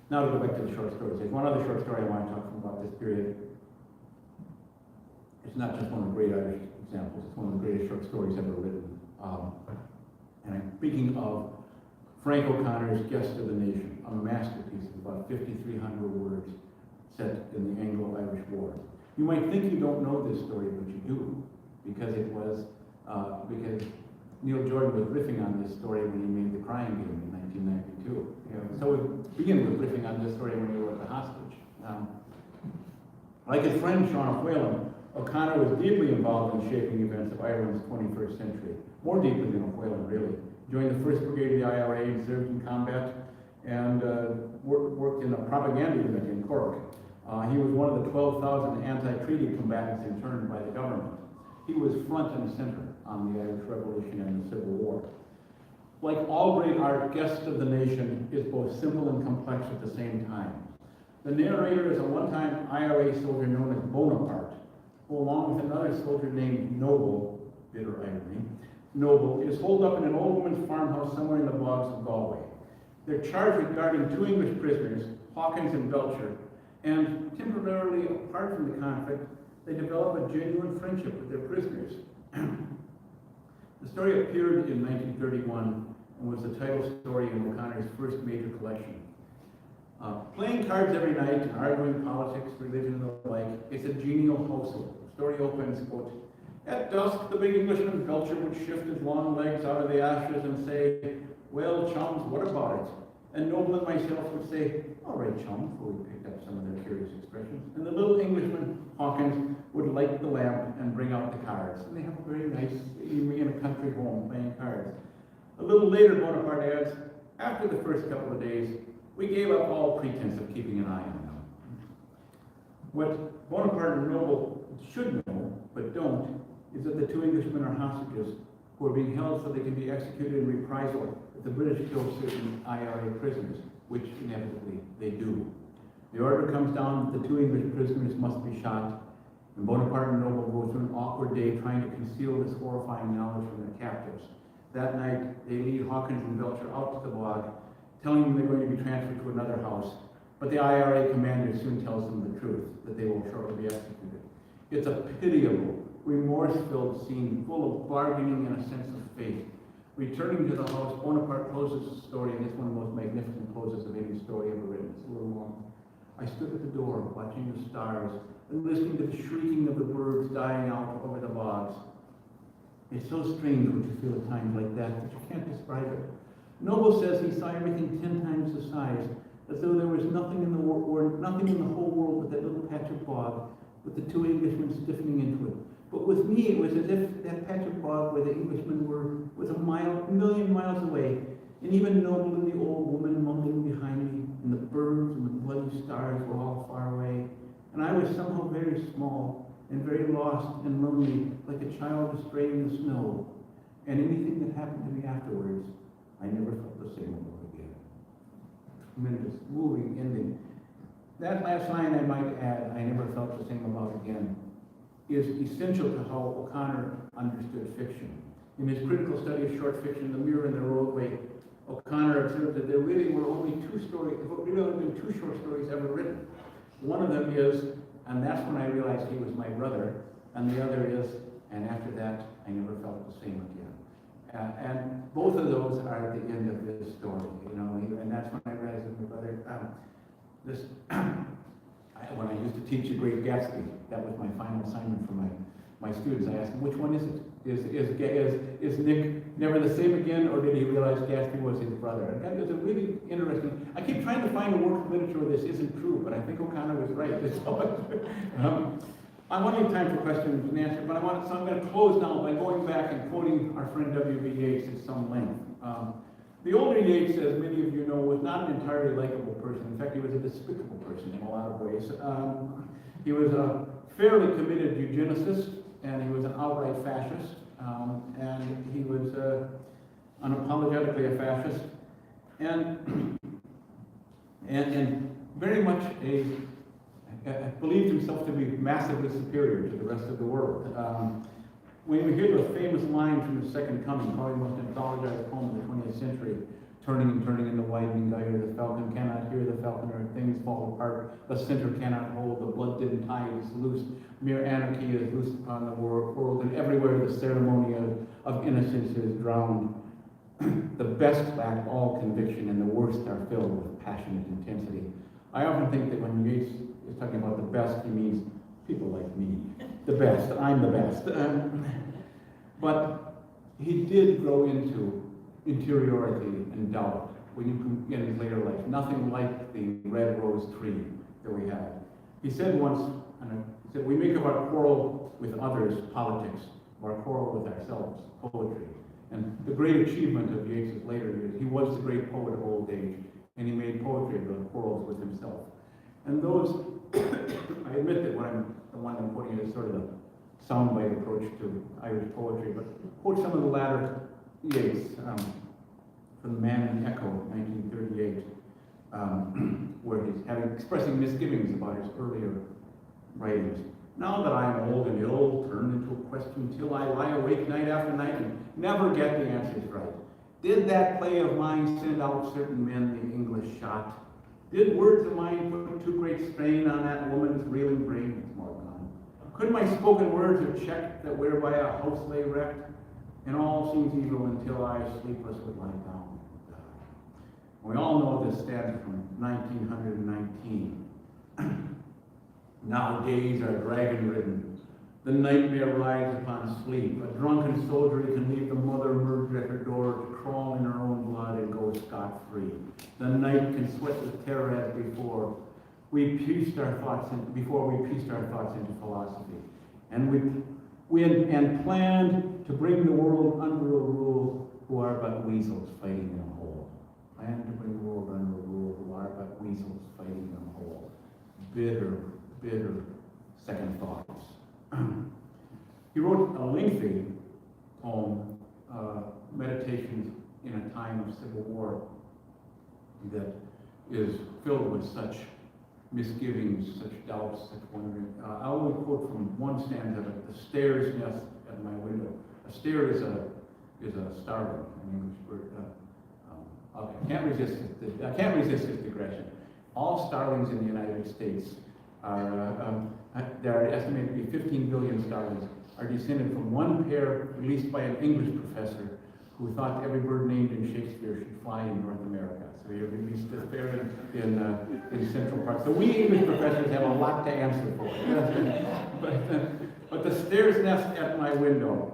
Now to go back to the short stories. There's one other short story I want to talk about this period. It's not just one of the great Irish examples, it's one of the greatest short stories ever written. And I'm speaking of Frank O'Connor's Guest of the Nation, a masterpiece of about 5,300 words set in the Anglo-Irish War. You might think you don't know this story, but you do, because it was because Neil Jordan was riffing on this story when he made The Crying Game in 1992. So we begin with riffing on this story when he wrote The Hostage. Like his friend Sean O'Whalen, O'Connor was deeply involved in shaping events of Ireland's 21st century, more deeply than O'Whalen, really. Joined the 1st Brigade of the IRA and served in combat, and worked in a propaganda unit in Cork. He was one of the 12,000 anti-treaty combatants interned by the government. He was front and center on the Irish Revolution and the Civil War. Like all great art, Guest of the Nation is both simple and complex at the same time. The narrator is a one-time IRA soldier known as Bonaparte, who, along with another soldier named Noble, bitter irony, Noble, is holed up in an old woman's farmhouse somewhere in the bogs of Galway. They're charged with guarding 2 English prisoners, Hawkins and Belcher, and temporarily apart from the conflict, they develop a genuine friendship with their prisoners. The story appeared in 1931 and was the title story in O'Connor's first major collection. Playing cards every night and arguing politics, religion, and the like, it's a genial household. The story opens, quote, At dusk, the big Englishman Belcher would shift his long legs out of the ashes and say, "Well, chums, what about it?" And Noble and myself would say, "All right, chum," for we picked up some of their curious expressions. And the little Englishman, Hawkins, would light the lamp and bring out the cards. And they have a very nice evening in a country home playing cards. A little later, Bonaparte adds, "After the first couple of days, we gave up all pretense of keeping an eye on them." What Bonaparte and Noble should know, but don't, is that the two Englishmen are hostages who are being held so they can be executed in reprisal if the British kill certain IRA prisoners, which inevitably they do. The order comes down that the two English prisoners must be shot, and Bonaparte and Noble go through an awkward day trying to conceal this horrifying knowledge from their captors. That night, they lead Hawkins and Belcher out to the bog, telling them they're going to be transferred to another house, but the IRA commander soon tells them the truth, that they will shortly be executed. It's a pitiable, remorse-filled scene, full of bargaining and a sense of fate. Returning to the house, Bonaparte closes the story, and it's one of the most magnificent closes of any story ever written. It's a little long. "I stood at the door, watching the stars, and listening to the shrieking of the birds dying out over the bogs. It's so strange what you feel at times like that you can't describe it. Noble says he saw everything 10 times the size, as though there was nothing in the nothing in the whole world but that little patch of bog, with the two Englishmen stiffening into it. But with me, it was as if that patch of bog where the Englishmen were was a million miles away, and even Noble and the old woman mumbling behind me, and the birds and the bloody stars were all far away, and I was somehow very small and very lost and lonely, like a child astray in the snow. And anything that happened to me afterwards, I never felt the same about again." Tremendous, moving ending. That last line, I might add, "I never felt the same about again," is essential to how O'Connor understood fiction. In his critical study of short fiction, The Mirror and the Roadway, O'Connor observed that there really were only two short stories ever written. One of them is, "And that's when I realized he was my brother," and the other is, "And after that, I never felt the same again." And both of those are at the end of this story, and that's when I realized he was my brother. When I used to teach The Great Gatsby, that was my final assignment for my students. I asked them, which one is it? Is Nick never the same again, or did he realize Gatsby was his brother? And that is a really interesting. I keep trying to find a work of literature where this isn't true, but I think O'Connor was right. I want to leave time for questions and answers, but so I'm going to close now by going back and quoting our friend W.B. Yeats at some length. The older Yeats, as many of you know, was not an entirely likable person. In fact, he was a despicable person in a lot of ways. He was a fairly committed eugenicist, and he was an outright fascist, and he was unapologetically a fascist, and very much believed himself to be massively superior to the rest of the world. When we hear the famous line from The Second Coming, probably the most anthologized poem of the 20th century, "Turning and turning in the widening gyre, the falcon cannot hear the falconer, things fall apart, the center cannot hold, the blood-dimmed tide is loose, mere anarchy is loose upon the world, and everywhere the ceremony of innocence is drowned. The best lack all conviction, and the worst are filled with passionate intensity." I often think that when Yeats is talking about the best, he means people like me. The best, I'm the best. But he did grow into interiority and doubt when you can get his later life. Nothing like the red rose tree that we had. He said once, he said, "We make of our quarrel with others politics, or our quarrel with ourselves poetry." And the great achievement of Yeats' later years, he was the great poet of old age, and he made poetry of the quarrels with himself. And those, I admit that the one I'm quoting is sort of a soundbite approach to Irish poetry, but quote some of the latter Yeats from The Man in Echo, 1938, where he's expressing misgivings about his earlier writings. "Now that I am old and ill, turned into a question till I lie awake night after night and never get the answers right. Did that play of mine send out certain men the English shot? Did words of mine put too great strain on that woman's reeling brain?" It's more gone. "Could my spoken words have checked that whereby a house lay wrecked? And all seems evil until I sleepless would lie down and die." We all know this stands from 1919. "Now days are dragon-ridden, The nightmare rides upon sleep. A drunken soldier can leave the mother murdered at her door to crawl in her own blood and go scot-free. The night can sweat with terror as before we pieced our thoughts into philosophy. And we planned to bring the world under a rule who are but weasels fighting in a hole. Planned to bring the world under a rule who are but weasels fighting in a hole. Bitter, bitter second thoughts. He wrote a lengthy poem, Meditations in a Time of Civil War, that is filled with such misgivings, such doubts, such wondering. I only quote from one stanza of it: "The stairs nest at my window." A stair is a starling, an English word. Okay, I can't resist this digression. All starlings in the United States are, there are estimated to be 15 billion starlings, are descended from one pair released by an English professor who thought every bird named in Shakespeare should fly in North America. So he released a pair in Central Park. So we English professors have a lot to answer for. but the stairs nest at my window.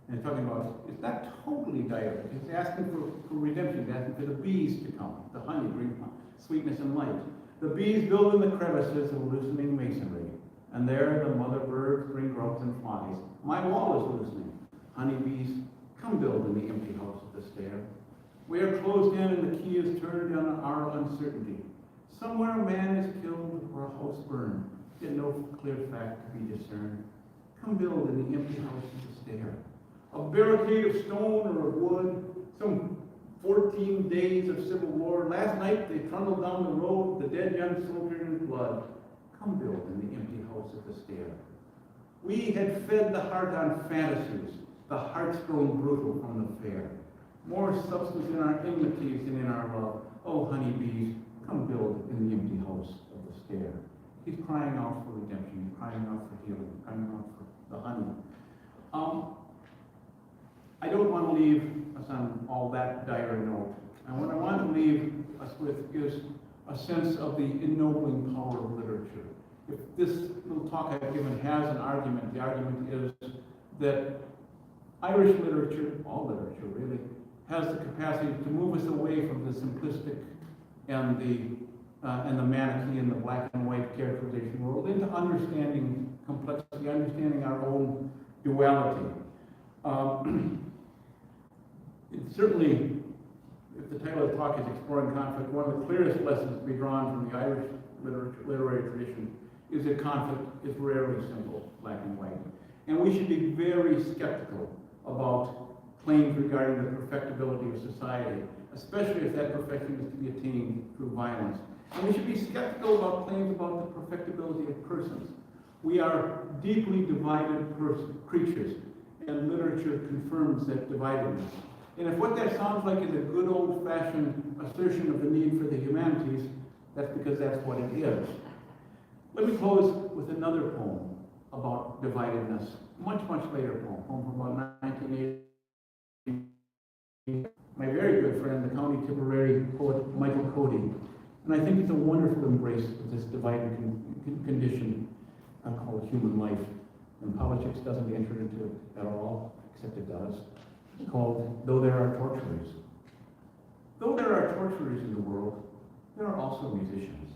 And talking about, it's not totally direct. It's asking for redemption. It's asking for the bees to come, the honey, bring sweetness and light. The bees build in the crevices of loosening masonry, and there the mother birds bring grubs and flies. My wall is loosening. Honeybees, come build in the empty house of the stair. We are closed in, and the key is turned on our uncertainty. Somewhere a man is killed or a house burned, yet no clear fact to be discerned. Come build in the empty house of the stair. A barricade of stone or of wood, some 14 days of civil war. Last night they trundled down the road, the dead young soldier in blood. Come build in the empty house of the stair. We had fed the heart on fantasies, the heart's grown brutal from the fair. More substance in our enmities than in our love. Oh, honeybees, come build in the empty house of the stair. He's crying out for redemption, he's crying out for healing, crying out for the honey. I don't want to leave us on all that dire note. And what I want to leave us with is a sense of the ennobling power of literature. If this little talk I've given has an argument, the argument is that Irish literature, all literature really, has the capacity to move us away from the simplistic and the manichae and the black and white characterization world into understanding complexity, understanding our own duality. It's certainly, if the title of the talk is Exploring Conflict, one of the clearest lessons to be drawn from the Irish literary tradition is that conflict is rarely simple, black and white. And we should be very skeptical about claims regarding the perfectibility of society, especially if that perfection is to be attained through violence. And we should be skeptical about claims about the perfectibility of persons. We are deeply divided creatures, and literature confirms that dividedness. And if what that sounds like is a good old-fashioned assertion of the need for the humanities, that's because that's what it is. Let me close with another poem about dividedness, much later poem from about 1980. My very good friend, the County Tipperary poet Michael Cody. And I think it's a wonderful embrace of this divided condition called human life. And politics doesn't enter into it at all, except it does. Called Though There Are Torturers. Though there are torturers in the world, there are also musicians.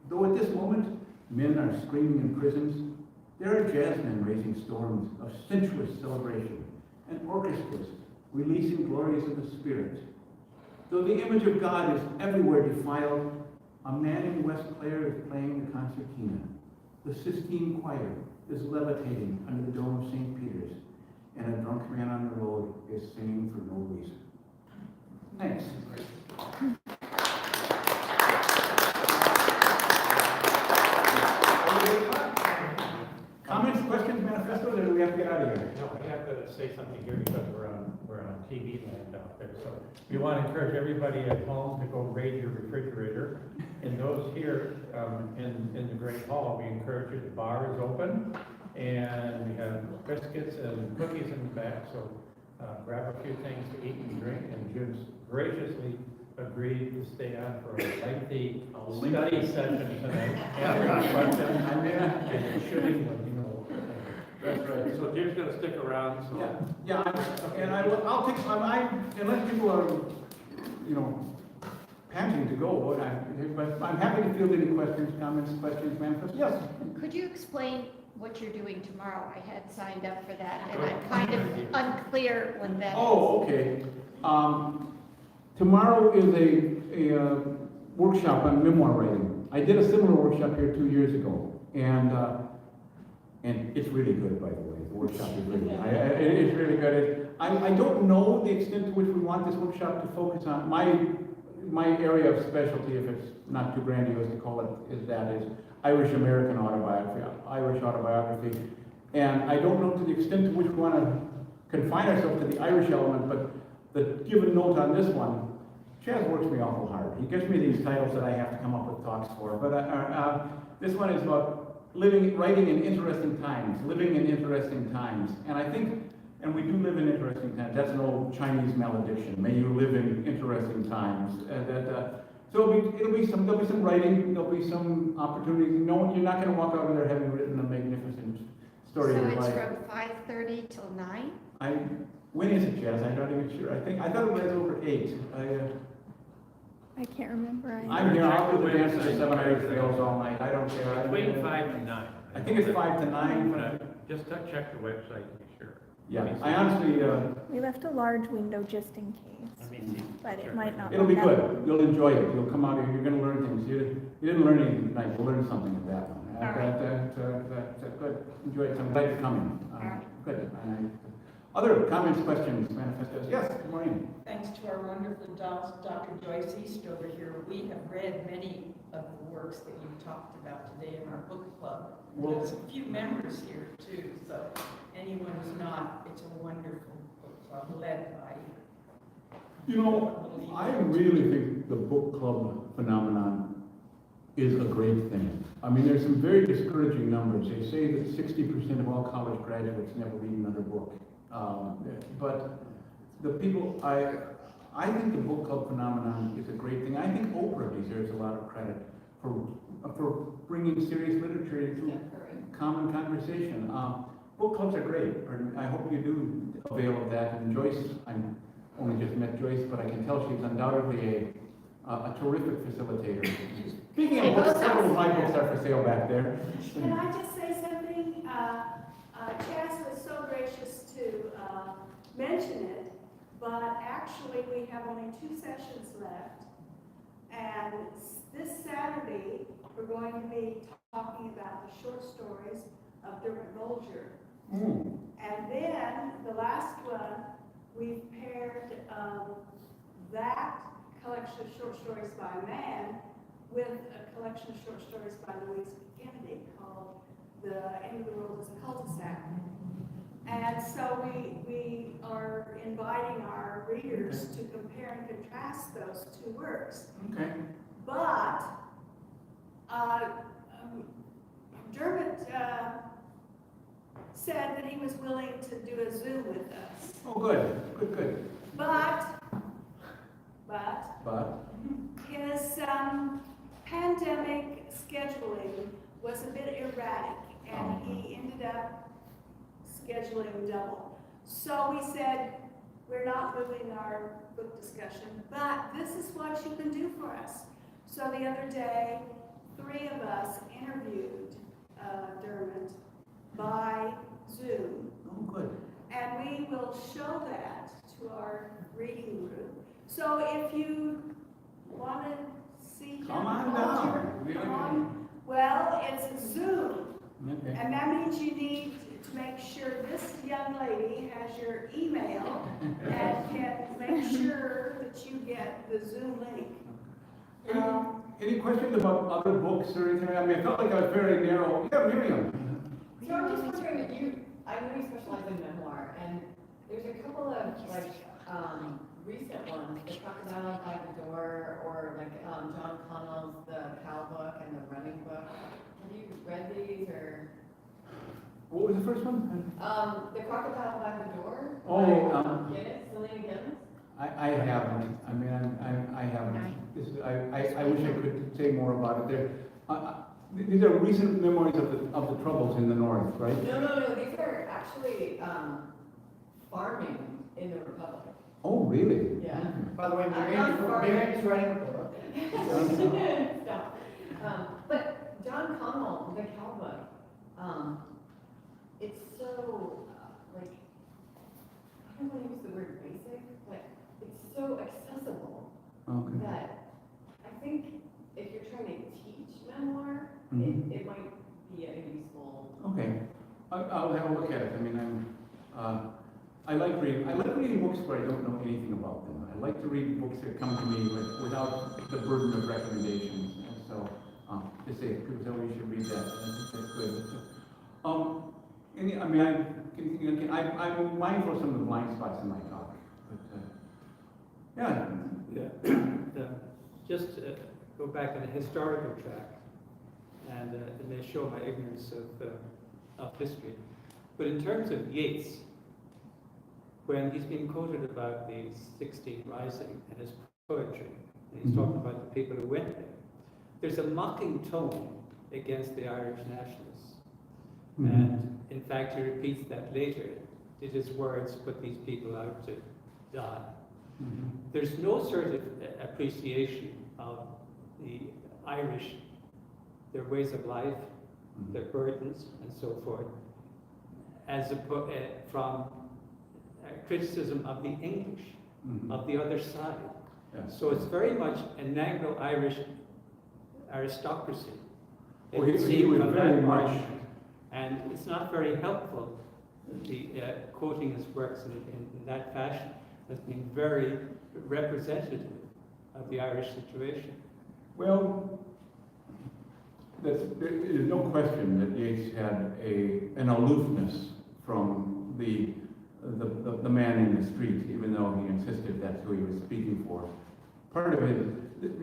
Though at this moment men are screaming in prisons, there are jazzmen raising storms of sensuous celebration and orchestras releasing glories of the spirit. Though the image of God is everywhere defiled, a man in West Clare is playing the concertina. The Sistine Choir is levitating under the dome of St. Peter's, and a drunk man on the road is singing for no reason. Thanks. Comments, questions, manifestos, or do we have to get out of here? No, I have to say something here because we're on TV land out there. So we want to encourage everybody at home to go raid your refrigerator. And those here in the Great Hall, we encourage you. The bar is open, and we have biscuits and cookies in the back. So grab a few things to eat and drink. And Jim's graciously agreed to stay on for a lengthy study session tonight. Answering questions, and shooting them, you know. That's right. So Jim's gonna stick around, so. And I'll take, unless people are, you know, panting to go, but I'm happy to field any questions, comments, questions, manifest. Yes? Could you explain what you're doing tomorrow? I had signed up for that, and I'm kind of unclear when that is. Oh, okay. Tomorrow is a workshop on memoir writing. I did a similar workshop here 2 years ago, and it's really good, by the way. The workshop is really good. It is really good. I don't know the extent to which we want this workshop to focus on. My area of specialty, if it's not too grandiose to call it, is Irish American autobiography. And I don't know to the extent to which we want to confine ourselves to the Irish element, but the given note on this one, Chaz works me awful hard. He gives me these titles that I have to come up with talks for. But this one is about writing in interesting times, living in interesting times. And I think, and we do live in interesting times. That's an old Chinese malediction. May you live in interesting times. So there'll be some writing, there'll be some opportunities. No, you're not going to walk out of there having written a magnificent story of your life. So it's from 5:30 till 9? When is it, Jazz? I'm not even sure. I thought it was over 8. I can't remember. I'm here. I'll do the dance to the 7 Irish Trails all night. I don't care. Between 5 and 9. I think it's 5 to 9. Just check the website to be sure. Yeah, I honestly, We left a large window just in case, Let me see. but it might not. it'll be that- good. You'll enjoy it. You'll come out here. You're going to learn things. You didn't learn anything tonight. You'll learn something at that one. All right. That's good. Enjoy it. I'm glad you're coming. All right. Good. Other comments, questions, manifestos? Yes, good morning. Thanks to our wonderful Dr. Joyce East over here, we have read many of the works that you've talked about today in our book club. Well- There's a few members here too, so anyone who's not, it's a wonderful book club led by. You know, I really think the book club phenomenon is a great thing. I mean, there's some very discouraging numbers. They say that 60% of all college graduates never read another book. But the people, I think the book club phenomenon is a great thing. I think Oprah deserves a lot of credit for bringing serious literature into common conversation. Book clubs are great. I hope you do avail of that. And Joyce, I only just met Joyce, but I can tell she's undoubtedly a terrific facilitator. Speaking of books, several of my books are for sale back there. Can I just say something? Chaz was so gracious to mention it, but actually we have only 2 sessions left. And this Saturday, we're going to be talking about the short stories of Dermot Bolger. And then the last one, we've paired that collection of short stories by a man with a collection of short stories by Louise Kennedy called The End of the World is a Cul-de-sac. And so we are inviting our readers to compare and contrast those 2 works. Okay. But Dermot said that he was willing to do a Zoom with us. Oh, good. But But his pandemic scheduling was a bit erratic, and he ended up scheduling double. So we said, we're not moving our book discussion, but this is what you can do for us. So the other day, 3 of us interviewed Dermot by Zoom. oh, good. And we will show that to our reading group. So if you want to see Come on Dermot down. Bolger, come on. Well, it's a Zoom. Okay. And that means you need to make sure this young lady has your email and can make sure that you get the Zoom link. Any questions about other books or anything? I mean, I felt like I was very narrow. Yeah, Miriam. So I'm just wondering, I know you specialize in memoir, and there's a couple of recent ones, The Crocodile by the Door, or John Connell's The Cow Book and The Running Book. Have you read these, or? What was the first one? The Crocodile by the Door. Oh, Guinness, Selena Guinness. I haven't, I mean, I haven't. This is, I wish I could say more about it. These are recent memoirs of the troubles in the north, right? No, these are actually, farming in the Republic. Oh, really? Yeah. By the way, not Marion's writing a book. Stop. But John Connell, the cowboy, it's so, like, I don't want to use the word basic, but it's so accessible Okay. that I think if you're trying to teach memoir, Mhm. it might be a useful. Okay, I'll have a look at it. I mean, I like reading books where I don't know anything about them. I like to read books that come to me without the burden of recommendations. And so, just say, so you should read that. I think that's good. I'm mindful of some of the blind spots in my talk. But, yeah. Just go back on a historical track, and it may show my ignorance of history. But in terms of Yeats, when he's being quoted about the 16th Rising and his poetry, and he's talking about the people who went there, there's a mocking tone against the Irish nationalists. And in fact, he repeats that later. Did his words put these people out to die? There's no sort of appreciation of the Irish, their ways of life, their burdens, and so forth, as from criticism of the English, of the other side. Yeah. So it's very much an Anglo-Irish aristocracy. Well, It would he seem was from very that much. argument. And it's not very helpful, the quoting his works in that fashion as being very representative of the Irish situation. Well, there is no question that Yeats had an aloofness from the man in the street, even though he insisted that's who he was speaking for. Part of it is,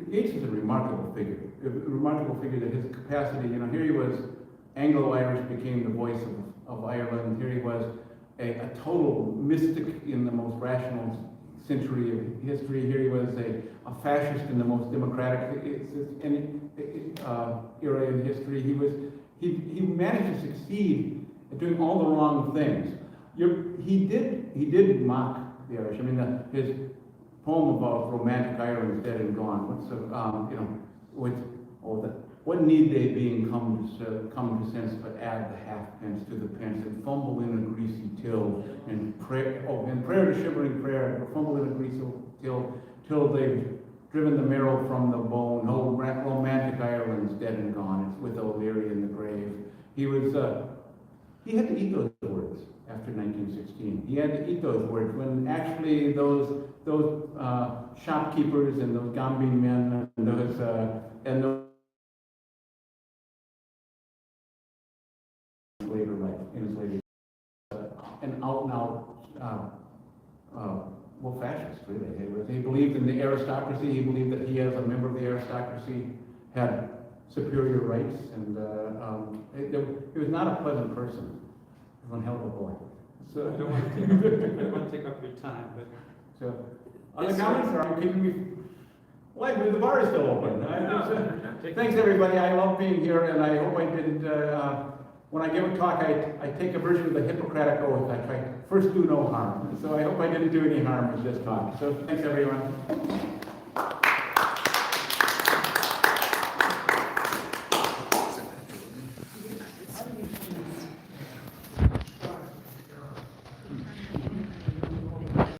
Yeats is a remarkable figure that his capacity, here he was, Anglo-Irish became the voice of Ireland. Here he was a total mystic in the most rational century of history. Here he was a fascist in the most democratic era in history. He managed to succeed at doing all the wrong things. He did mock the Irish. I mean, his poem about romantic Ireland is dead and gone. What need they being come to sense but add the halfpence to the pence and fumble in a greasy till and prayer to shivering prayer, or fumble in a greasy till they've driven the marrow from the bone. Oh, romantic Ireland's dead and gone. It's with O'Leary in the grave. He had to eat those words after 1916. He had to eat those words when actually those shopkeepers and those gambling men and those later life, in his later and out and out fascist, really. He believed in the aristocracy. He believed that he, as a member of the aristocracy, had superior rights, and he was not a pleasant person. He was one hell of a boy. So I don't want to take up your time, but so other comments, or are you keeping me? Well, the bar is still open. Thanks, everybody. I love being here, and I hope I didn't. When I give a talk, I take a version of the Hippocratic Oath. I try first do no harm. So I hope I didn't do any harm with this talk. So thanks, everyone.